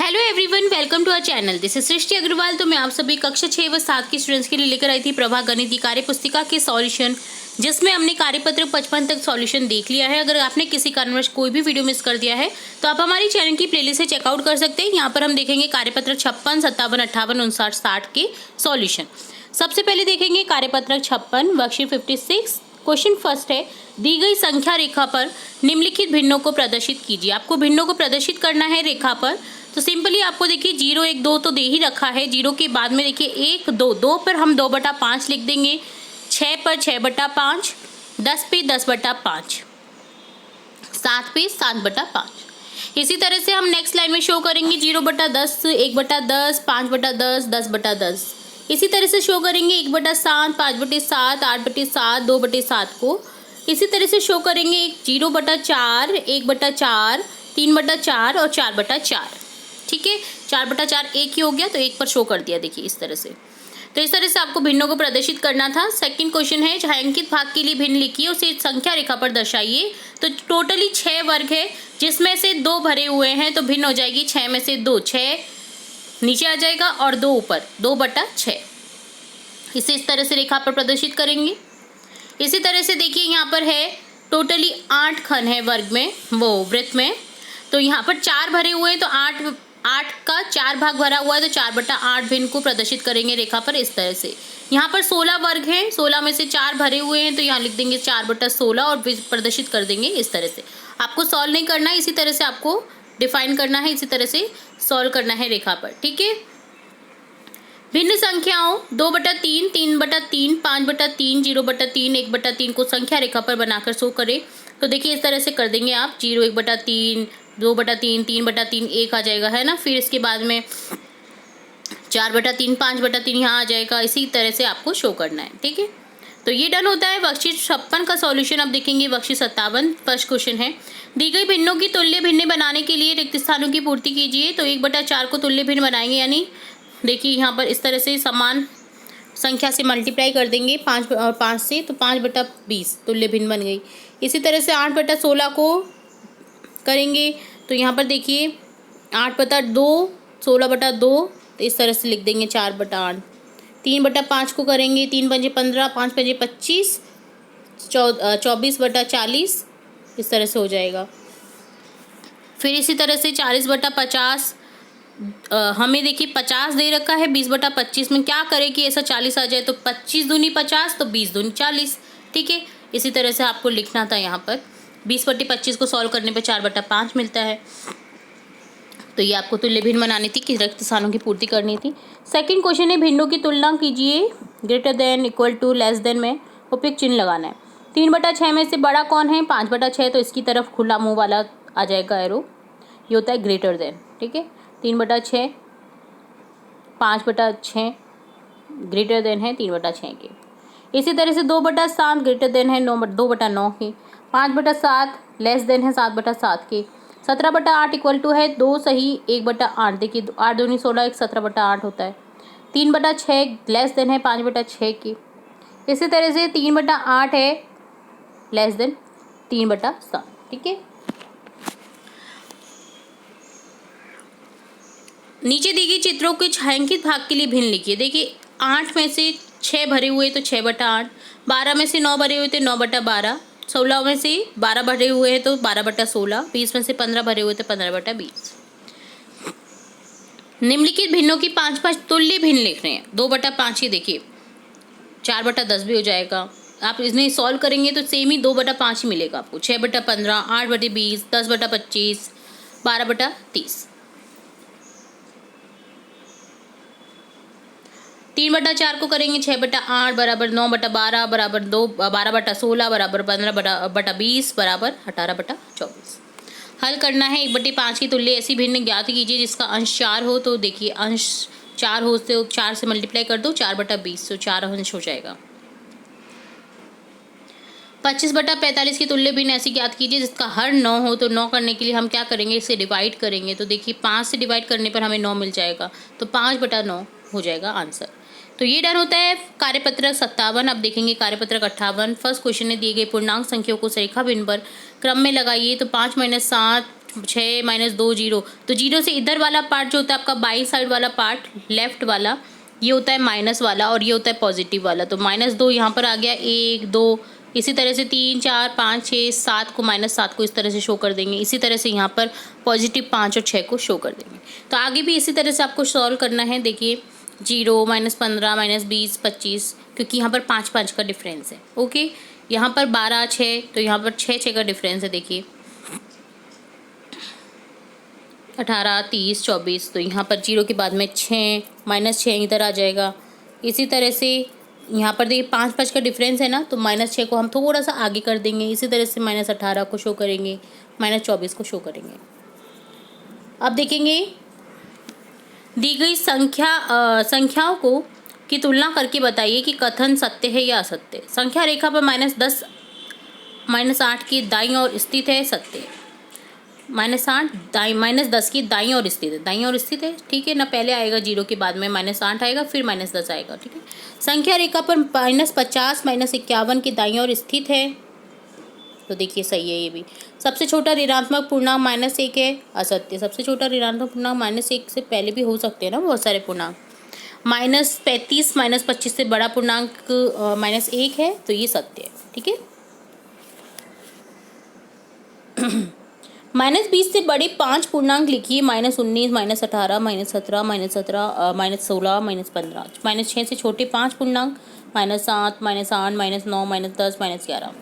Hello everyone, welcome to our channel. This is Srishti Agarwal. तो मैं आप सभी कक्षा 6 व 7 की स्टूडेंट्स के लिए लेकर आई थी प्रभा गणित कार्य पुस्तिका के सॉल्यूशन, जिसमें हमने कार्यपत्र 55 तक सॉल्यूशन देख लिया है। अगर आपने किसी कारणवश कोई भी वीडियो मिस कर दिया है तो आप हमारी चैनल की प्लेलिस्ट से चेकआउट कर सकते हैं। यहाँ पर हम देखेंगे कार्यपत्र 56, 57, 58, 59, 60 के सॉल्यूशन। सबसे पहले देखेंगे कार्यपत्र 56, वर्कशीट 56। क्वेश्चन फर्स्ट है, दी गई संख्या रेखा पर निम्नलिखित भिन्नों को प्रदर्शित कीजिए। आपको भिन्नों को प्रदर्शित करना है रेखा पर। तो सिंपली आपको देखिए 0, 1, 2 तो दे ही रखा है। 0 के बाद में देखिए 1, 2, 2 पर हम 2/5 लिख देंगे, 6 पर 6/5, 10 पे 10/5, 7 पे 7/5। इसी तरह से हम नेक्स्ट लाइन में शो करेंगे 0/10, 1/10, 5/10, 10/10। इसी तरह से शो करेंगे 1/7, 5/7, 8/7, 2/7 को। इसी तरह से शो करेंगे 0/4, 1/4, 3/4 और 4/4। ठीक है, 4/4 एक ही हो गया तो एक पर शो कर दिया। देखिए इस तरह से। तो इस तरह से आपको भिन्नों को प्रदर्शित करना था। सेकंड क्वेश्चन है, छायांकित भाग के लिए भिन्न लिखिए, उसे संख्या रेखा पर दर्शाइए। तो टोटली 6 वर्ग है, जिसमें से 2 भरे हुए हैं, तो भिन्न हो जाएगी 6 में से 2, 6 नीचे आ जाएगा और 2 ऊपर, 2/6। इसे इस तरह से रेखा पर प्रदर्शित करेंगे। इसी तरह से देखिए यहाँ पर है टोटली 8 खंड है वर्ग में, वो वृत्त में। तो यहाँ पर 4 भरे हुए हैं, तो 8 का 4 भाग भरा हुआ है, तो 4/8 भिन्न को प्रदर्शित करेंगे रेखा पर इस तरह से। यहाँ पर 16 वर्ग है, 16 में से 4 भरे हुए हैं, तो यहाँ लिख देंगे 4/16 और प्रदर्शित कर देंगे इस तरह से। आपको सॉल्व नहीं करना है, इसी तरह से आपको डिफाइन करना है, इसी तरह से सॉल्व करना है रेखा पर। ठीक है, भिन्न संख्याओं 2/3, 3/3, 5/3, 0/3, 1/3 को संख्या रेखा पर बनाकर शो करें। तो देखिए इस तरह से कर देंगे आप, 0, 1/3, 2/3, 3/3, 1 आ जाएगा, है ना। फिर इसके बाद में 4/3, 5/3 यहाँ आ जाएगा। इसी तरह से आपको शो करना है। ठीक है, तो ये डन होता है वर्कशीट 56 का सॉल्यूशन। अब देखेंगे वर्कशीट 57। फर्स्ट क्वेश्चन है, दी गई भिन्नों की तुल्य भिन्न बनाने के लिए रिक्त स्थानों की पूर्ति कीजिए। तो 1/4 को तुल्य भिन्न बनाएंगे, यानी देखिए यहाँ पर इस तरह से समान संख्या से मल्टीप्लाई कर देंगे 5 और 5 से, तो 5/20 तुल्य भिन्न बन गई। इसी तरह से 8/16 को करेंगे, तो यहाँ पर देखिए 8/2, 16/2, तो इस तरह से लिख देंगे 4/8। 3/5 को करेंगे, 3 पंजे 15, 5 पंजे 25, 24/40 इस तरह से हो जाएगा। फिर इसी तरह से 40/50, हमें देखिए 50 दे रखा है, 20/25 में क्या करें कि ऐसा 40 आ जाए। तो 25 दूनी 50, तो 20 दूनी 40। ठीक है, इसी तरह से आपको लिखना था यहाँ पर। 20/25 को सॉल्व करने पे 4/5 मिलता है। तो ये आपको तुल्य भिन्न बनानी थी कि रिक्त स्थानों की पूर्ति करनी थी। सेकंड क्वेश्चन है, भिन्नों की तुलना कीजिए, greater than, equal to, less than में उपयुक्त चिन्ह लगाना है। 3/6 में से बड़ा कौन है? 5/6, तो इसकी तरफ खुला मुँह वाला आ जाएगा एरो, ये होता है ग्रेटर देन। ठीक है, 3/6, 5/6 ग्रेटर देन है 3/6 के। इसी तरह से 2/7 ग्रेटर देन है 2/9 के। 5/7 लेस देन है 7/7 के। 17/8 इक्वल टू है 2 सही 1/8। देखिए 8 दूनी 16, 1 17/8 होता है। 3/6 लेस देन है 5/6 की। इसी तरह से 3/8 है लेस देन 3/7। ठीक है, नीचे दी गई चित्रों के छायांकित भाग के लिए भिन्न लिखिए। देखिए 8 में से 6 भरे हुए तो 6/8, 12 में से 9 भरे हुए तो 9/12, 16 में से 12 भरे हुए हैं तो 12/16, 20 में से 15 भरे हुए तो 15/20। निम्नलिखित भिन्नों की 5-5 तुल्य भिन्न लिख रहे हैं। 2/5 ही देखिए 4/10 भी हो जाएगा। आप इसमें सॉल्व करेंगे तो सेम ही 2/5 ही मिलेगा आपको। 6/15, 8/20, 10/25, 12/30। 3/4 को करेंगे 6/8 बराबर 9/12 बराबर 12/16 बराबर 15/20 बराबर 18/24। हल करना है। 1/5 की तुल्य ऐसी भिन्न ज्ञात कीजिए जिसका अंश 4 हो। तो देखिए अंश 4 हो तो 4 से मल्टीप्लाई कर दो, 4/20, तो 4 अंश हो जाएगा। 25/45 की तुल्य भिन्न ऐसी ज्ञात कीजिए जिसका हर 9 हो। तो 9 करने के लिए हम क्या करेंगे, इसे डिवाइड करेंगे। तो देखिए 5 से डिवाइड करने पर हमें 9 मिल जाएगा, तो 5/9 हो जाएगा आंसर। तो ये डन होता है कार्यपत्रक 57। अब देखेंगे कार्यपत्रक 58। फर्स्ट क्वेश्चन ने दिए गए पूर्णांक संख्याओं को रेखा भिन्न पर क्रम में लगाइए। तो 5 - 7 6 माइनस 2 जीरो, तो जीरो से इधर वाला पार्ट जो होता है आपका बाई साइड वाला पार्ट लेफ्ट वाला, ये होता है माइनस वाला और ये होता है पॉजिटिव वाला। तो -2 यहाँ पर आ गया, 1 2, इसी तरह से 3 4 5 6 7 को -7 को इस तरह से शो कर देंगे। इसी तरह से यहाँ पर पॉजिटिव 5 और 6 को शो कर देंगे। तो आगे भी इसी तरह से आपको सॉल्व करना है। देखिए 0 -15 -20 25, क्योंकि यहाँ पर 5 5 का डिफरेंस है। ओके, यहाँ पर 12 6, तो यहाँ पर 6 6 का डिफरेंस है। देखिए 18 30 24, तो यहाँ पर 0 के बाद में 6 -6 इधर आ जाएगा। इसी तरह से यहाँ पर देखिए 5 5 का डिफरेंस है ना, तो -6 को हम थोड़ा सा आगे कर देंगे। इसी तरह से -18 को शो करेंगे, -24 को शो करेंगे। अब देखेंगे दी गई संख्याओं को की तुलना करके बताइए कि कथन सत्य है या असत्य। संख्या रेखा पर -10 -8 की दाईं ओर स्थित है, सत्य है। -8 -10 की दाईं ओर स्थित है, दाईं ओर स्थित है, ठीक है ना। पहले आएगा 0 के बाद में -8 आएगा, फिर -10 आएगा, ठीक है। संख्या रेखा पर -50 -51 की दाईं ओर स्थित है, तो देखिए सही है ये भी। सबसे छोटा ऋणात्मक पूर्णांक -1 है, असत्य। सबसे छोटा ऋणात्मक पूर्णांक -1 से पहले भी हो सकते हैं ना बहुत सारे पूर्णांक। -35 -25 से बड़ा पूर्णांक -1 है, तो ये सत्य है, ठीक है। -20 से बड़े 5 पूर्णांक लिखिए। -19 -18 -17 -17 -16 -15। -6 से छोटे 5 पूर्णांक -7 -8 -9 -10 -11।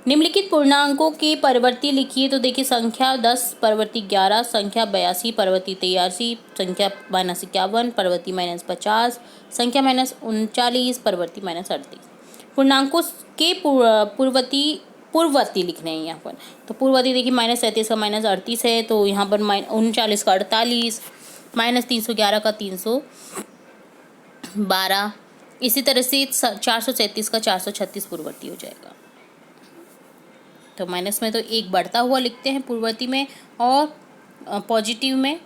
निम्नलिखित पूर्णांकों के परिवर्ती लिखिए। तो देखिए संख्या 10 परिवर्ती 11, संख्या 82 परिवर्ती 83, संख्या -51 परिवर्ती -50, संख्या -39 परिवर्ती -38। पूर्णांकों के पूर्ववर्ती लिखने हैं यहाँ पर। तो पूर्ववर्ती देखिए -37 का -38 है, तो यहाँ पर -39 का 48, -311 का 312, इसी तरह से 437 का 436 पूर्ववर्ती हो जाएगा। तो माइनस में तो एक बढ़ता हुआ लिखते हैं पूर्ववर्ती में, और पॉजिटिव में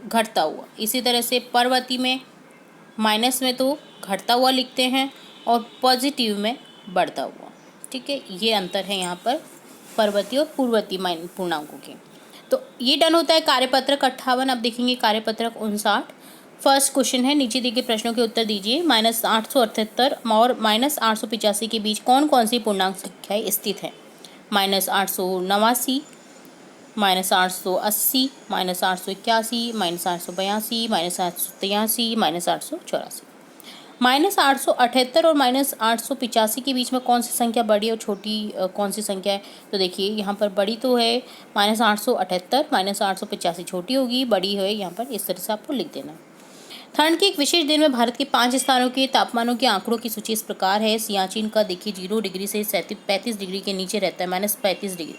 घटता हुआ। इसी तरह से परवर्ती में माइनस में तो घटता हुआ लिखते हैं और पॉजिटिव में बढ़ता हुआ, ठीक है। ये अंतर है यहाँ पर परवर्ती और पूर्ववर्ती पूर्णांकों के। तो ये डन होता है कार्यपत्रक 58। अब देखेंगे कार्यपत्रक 59। फर्स्ट क्वेश्चन है, नीचे दिए गए प्रश्नों के उत्तर दीजिए। -878 और -885 के बीच कौन कौन सी पूर्णांक संख्याएं स्थित हैं? -889, -880, -881, -882, -883, -884। -878 और -885 के बीच में कौन सी संख्या बड़ी और छोटी कौन सी संख्या है? तो देखिए यहाँ पर बड़ी तो है -878, -885 छोटी होगी, बड़ी है यहाँ पर। इस तरह से आपको लिख देना। ठंड के एक विशेष दिन में भारत के 5 स्थानों के तापमानों के आंकड़ों की सूची इस प्रकार है। सियाचिन का देखिए 0 डिग्री से 35 डिग्री के नीचे रहता है, -35 डिग्री।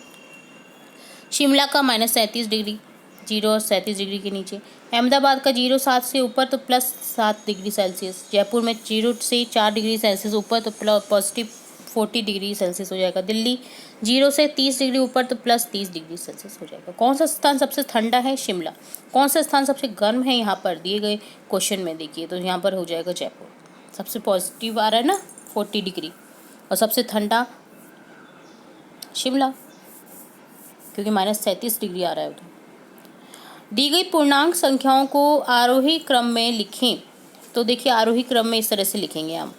शिमला का -37 डिग्री, 0 और 37 डिग्री के नीचे। अहमदाबाद का 0 7 से ऊपर तो +7 डिग्री सेल्सियस। जयपुर में 0 से 4 डिग्री सेल्सियस ऊपर तो पॉजिटिव 40 डिग्री सेल्सियस हो जाएगा। दिल्ली 0 से 30 डिग्री ऊपर तो +30 डिग्री सेल्सियस हो जाएगा। कौन सा स्थान सबसे ठंडा है? शिमला। कौन सा स्थान सबसे गर्म है? यहाँ पर दिए गए क्वेश्चन में देखिए, तो यहाँ पर हो जाएगा जयपुर। सबसे पॉजिटिव आ रहा है ना 40 डिग्री, और सबसे ठंडा शिमला, क्योंकि -37 डिग्री आ रहा है उधर। दी गई पूर्णांक संख्याओं को आरोही क्रम में लिखें। तो देखिए आरोही क्रम में इस तरह से लिखेंगे हम।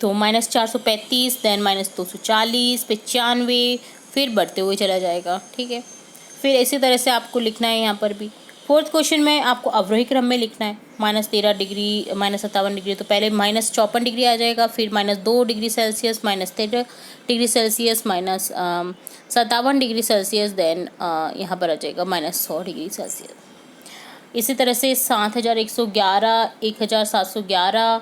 तो -435, देन -240, 95, फिर बढ़ते हुए चला जाएगा, ठीक है। फिर इसी तरह से आपको लिखना है यहाँ पर भी। फोर्थ क्वेश्चन में आपको अवरोही क्रम में लिखना है। -13 डिग्री, -57 डिग्री, तो पहले -54 डिग्री आ जाएगा, फिर -2 degree Celsius, -13 degree Celsius, -57 degree Celsius, then यहाँ पर आ जाएगा -100 डिग्री सेल्सियस। इसी तरह से 7111, 1711,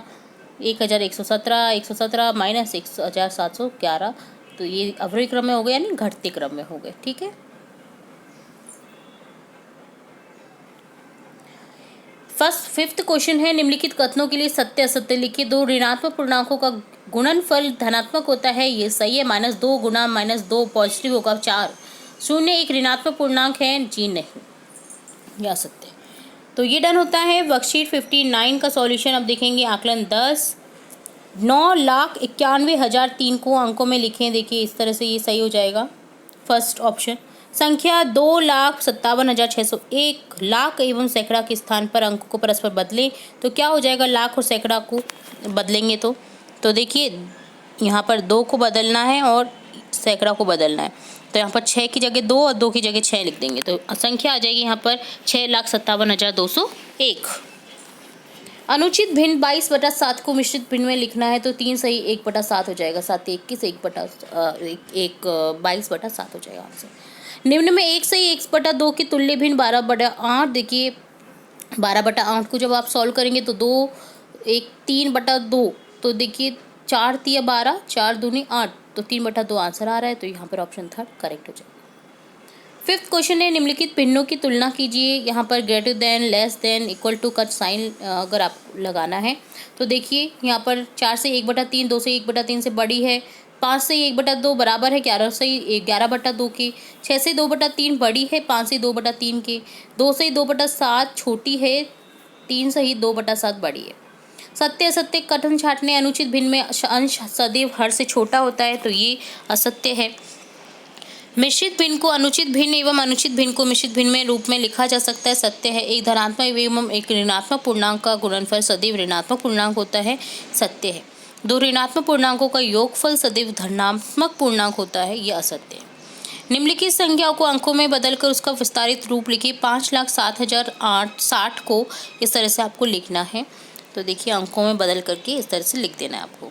1117, 117, -1711, तो ये अवरोही क्रम में हो गए, यानी घटते क्रम में हो गए, ठीक है। फिफ्थ क्वेश्चन है, निम्नलिखित कथनों के लिए सत्य असत्य लिखिए। 2 ऋणात्मक पूर्णांकों का गुणनफल धनात्मक होता है, ये सही है। -2 गुना -2 पॉजिटिव होगा 4। 0 एक ऋणात्मक पूर्णांक है, जी नहीं, यह असत्य। तो ये डन होता है वर्कशीट 59 का सॉल्यूशन। अब देखेंगे आकलन 10। 9,91,003 को अंकों में लिखें। देखिए इस तरह से ये सही हो जाएगा फर्स्ट ऑप्शन। संख्या 2,57,601 लाख एवं सैकड़ा के स्थान पर अंक को परस्पर बदलें तो क्या हो जाएगा, लाख और सैकड़ा को बदलेंगे तो देखिए यहाँ पर 2 को बदलना है और सैकड़ा को बदलना है, तो यहाँ पर 6 की जगह 2 और 2 की जगह 6 लिख देंगे तो संख्या आ जाएगी यहाँ पर 6,57,201। अनुचित भिन्न 22/7 को मिश्रित भिन्न में लिखना है तो 3 सही 1/7 हो जाएगा, 7 21 22/7 हो जाएगा आंसर। निम्न में 1 सही 1/2 की तुल्य भिन्न 12/8। देखिए 12/8 को जब आप सॉल्व करेंगे तो 2 1 3/2, तो देखिए 4 तिया 12 4 दूनी 8, तो 3/2 आंसर आ रहा है, तो यहाँ पर ऑप्शन थर्ड करेक्ट हो जाएगा। फिफ्थ क्वेश्चन है, निम्नलिखित भिन्नों की तुलना कीजिए। यहाँ पर greater than, less than, equal to का साइन अगर आप लगाना है तो देखिए यहाँ पर 4 से 1/3, 2 से 1/3 से बड़ी है, 5 से 1/2 बराबर है 11 से 11/2 के, 6 से 2/3 बड़ी है 5 से 2/3 के, 2 से 2/7 छोटी है, 3 से 2/7 बड़ी है। सत्य असत्य कथन छांटने। अनुचित भिन्न में अंश सदैव हर से छोटा होता है, तो ये असत्य है। मिश्रित भिन्न को अनुचित भिन्न एवं अनुचित भिन्न को मिश्रित भिन्न में रूप में लिखा जा सकता है, सत्य है। एक धनात्मक एवं एक ऋणात्मक पूर्णांक का गुणनफल सदैव ऋणात्मक पूर्णांक होता है, सत्य है। 2 ऋणात्मक पूर्णांकों का योगफल सदैव धनात्मक पूर्णांक होता है, यह असत्य है। निम्नलिखित संख्याओं को अंकों में बदलकर उसका विस्तारित रूप लिखिए। 5,07,060 को इस तरह से आपको लिखना है, तो देखिए अंकों में बदल करके इस तरह से लिख देना है आपको।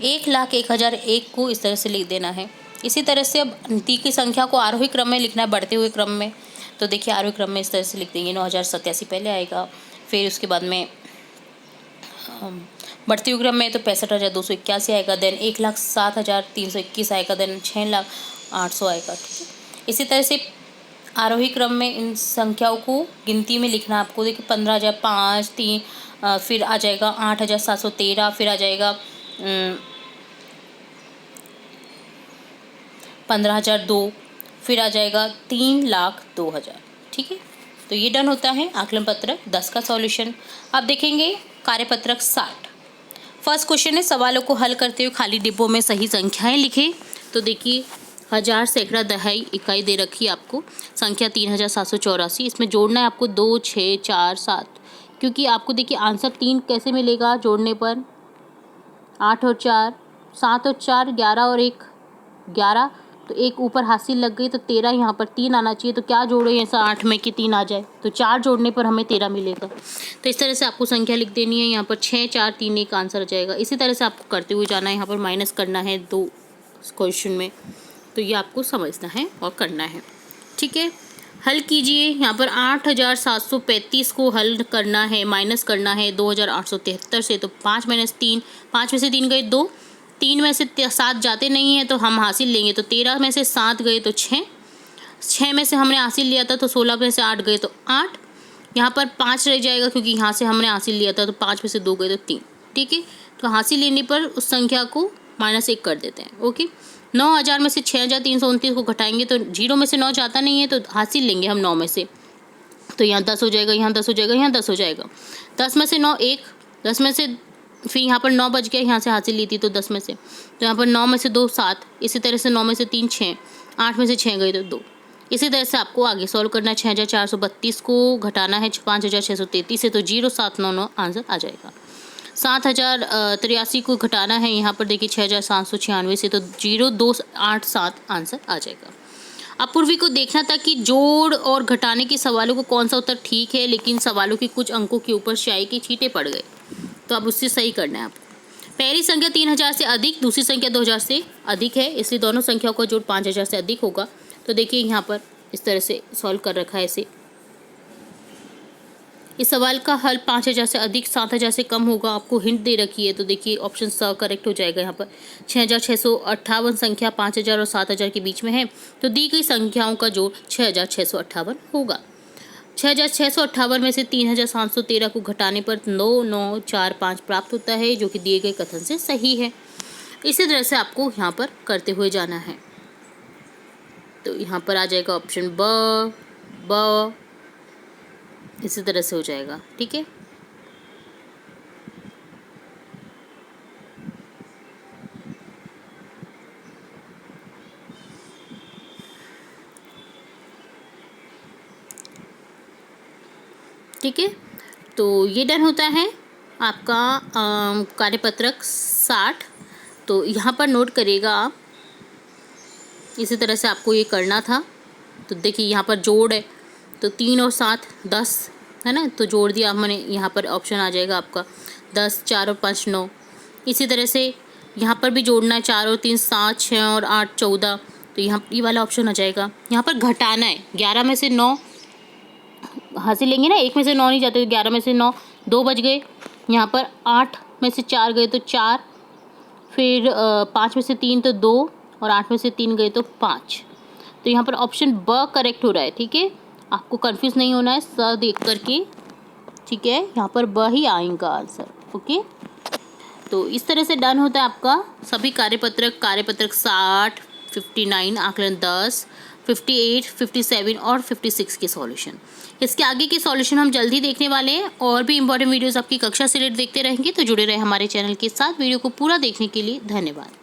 1,01,001 को इस तरह से लिख देना है। इसी तरह से अब दी की संख्या को आरोही क्रम में लिखना है, बढ़ते हुए क्रम में, तो देखिए आरोही क्रम में इस तरह से लिख देंगे। 9,087 पहले आएगा, फिर उसके बाद में बढ़ते हुए क्रम में तो 65,281 आएगा, देन 1,07,321 आएगा, देन 6,08,000 आएगा, ठीक है। इसी तरह से आरोही क्रम में इन संख्याओं को गिनती में लिखना आपको। देखिए 15,005 3, फिर आ जाएगा 8,713, फिर आ जाएगा 15,002, फिर आ जाएगा 3,02,000, ठीक है। तो ये डन होता है आकलन पत्रक 10 का सॉल्यूशन। अब देखेंगे कार्यपत्रक 60। फर्स्ट क्वेश्चन है, सवालों को हल करते हुए खाली डिब्बों में सही संख्याएं लिखें। तो देखिए 1000 सैकड़ा दहाई इकाई दे रखी है आपको, संख्या 3,784, इसमें जोड़ना है आपको 2 6 4 7, क्योंकि आपको देखिए आंसर 3 कैसे मिलेगा जोड़ने पर, 8 और 4 7 और 4 11 और 1 11, तो एक ऊपर हासिल लग गई तो 13, यहाँ पर 3 आना चाहिए, तो क्या जोड़े ऐसा 8 में कि 3 आ जाए, तो 4 जोड़ने पर हमें 13 मिलेगा। तो इस तरह से आपको संख्या लिख देनी है, यहाँ पर 6 4 3 1 आंसर आ जाएगा। इसी तरह से आपको करते हुए जाना है, यहाँ पर माइनस करना है 2 क्वेश्चन में, तो ये आपको समझना है और करना है, ठीक है। हल कीजिए। यहाँ पर 8,735 को हल करना है, माइनस करना है 2,873 से, तो 5 - 3, 5 में से 3 गए 2, 3 में से 7 जाते नहीं हैं तो हम हासिल लेंगे, तो 13 में से 7 गए तो 6, 6 में से हमने हासिल लिया था तो 16 में से 8 गए तो 8, यहाँ पर 5 रह जाएगा क्योंकि यहाँ से हमने हासिल लिया था, तो 5 में से 2 गए तो 3, ठीक है। तो हासिल लेने पर उस संख्या को -1 कर देते हैं, ओके। 9,000 में से 6,329 को घटाएंगे तो 0 में से 9 जाता नहीं है, तो हासिल लेंगे हम 9 में से, तो यहाँ 10 हो जाएगा, यहाँ 10 हो जाएगा, यहाँ 10 हो जाएगा। 10 में से 9 1, 10 में से फिर यहाँ पर 9 बच गया, यहाँ से हासिल ली थी तो 10 में से, तो यहाँ पर 9 में से 2 7, इसी तरह से 9 में से 3 6, 8 में से 6 गए तो 2। इसी तरह से आपको आगे सॉल्व करना है। 6,432 को घटाना है 5,633 से, तो 0,799 आंसर आ जाएगा। 7,083 को घटाना है, यहाँ पर देखिए 6,796 से, तो 0,287 आंसर आ जाएगा। अब पूर्वी को देखना था कि जोड़ और घटाने के सवालों को कौन सा उत्तर ठीक है, लेकिन सवालों के कुछ अंकों के ऊपर स्याही के छींटे पड़ गए, तो अब उससे सही करना है आपको। पहली संख्या 3,000 से अधिक, दूसरी संख्या 2,000 से अधिक है, इसलिए दोनों संख्याओं का जोड़ 5,000 से अधिक होगा। तो देखिए यहाँ पर इस तरह से सॉल्व कर रखा है इसे। इस सवाल का हल 5,000 से अधिक 7,000 से कम होगा, आपको हिंट दे रखी है, तो देखिए ऑप्शन स करेक्ट हो जाएगा। यहाँ पर 6,658 संख्या 5,000 और 7,000 के बीच में है, तो दी गई संख्याओं का जोड़ 6,658 होगा। 6,658 में से 3,713 को घटाने पर 9,945 प्राप्त होता है, जो कि दिए गए कथन से सही है। इसी तरह से आपको यहाँ पर करते हुए जाना है, तो यहाँ पर आ जाएगा ऑप्शन ब, इसी तरह से हो जाएगा, ठीक है। ठीक है, तो ये डन होता है आपका कार्यपत्रक 60। तो यहाँ पर नोट करिएगा आप, इसी तरह से आपको ये करना था। तो देखिए यहाँ पर जोड़ है, तो 3 और 7 10 है ना, तो जोड़ दिया मैंने, यहाँ पर ऑप्शन आ जाएगा आपका 10, 4 और 5 9। इसी तरह से यहाँ पर भी जोड़ना है, 4 और 3 7, 6 और 8 14, तो यहाँ ये वाला ऑप्शन आ जाएगा। यहाँ पर घटाना है, 11 में से 9 हासिल लेंगे ना, 1 में से 9 नहीं जाते, 11 में से 9 2 बच गए। यहाँ पर 8 में से 4 गए तो 4, फिर 5 में से 3 तो 2, और 8 में से 3 गए तो 5। तो यहाँ पर ऑप्शन ब करेक्ट हो रहा है। ठीक है, आपको कंफ्यूज नहीं होना है स देख करके। ठीक है, यहाँ पर ब ही आएगा आंसर। ओके, तो इस तरह से डन होता है आपका सभी कार्यपत्रक 60, 59, आकलन 10, 58, 57 और 56 के सॉल्यूशन। इसके आगे के सॉल्यूशन हम जल्दी देखने वाले हैं। और भी इंपॉर्टेंट वीडियोस आपकी कक्षा से रिलेटेड देखते रहेंगे, तो जुड़े रहे हमारे चैनल के साथ। वीडियो को पूरा देखने के लिए धन्यवाद।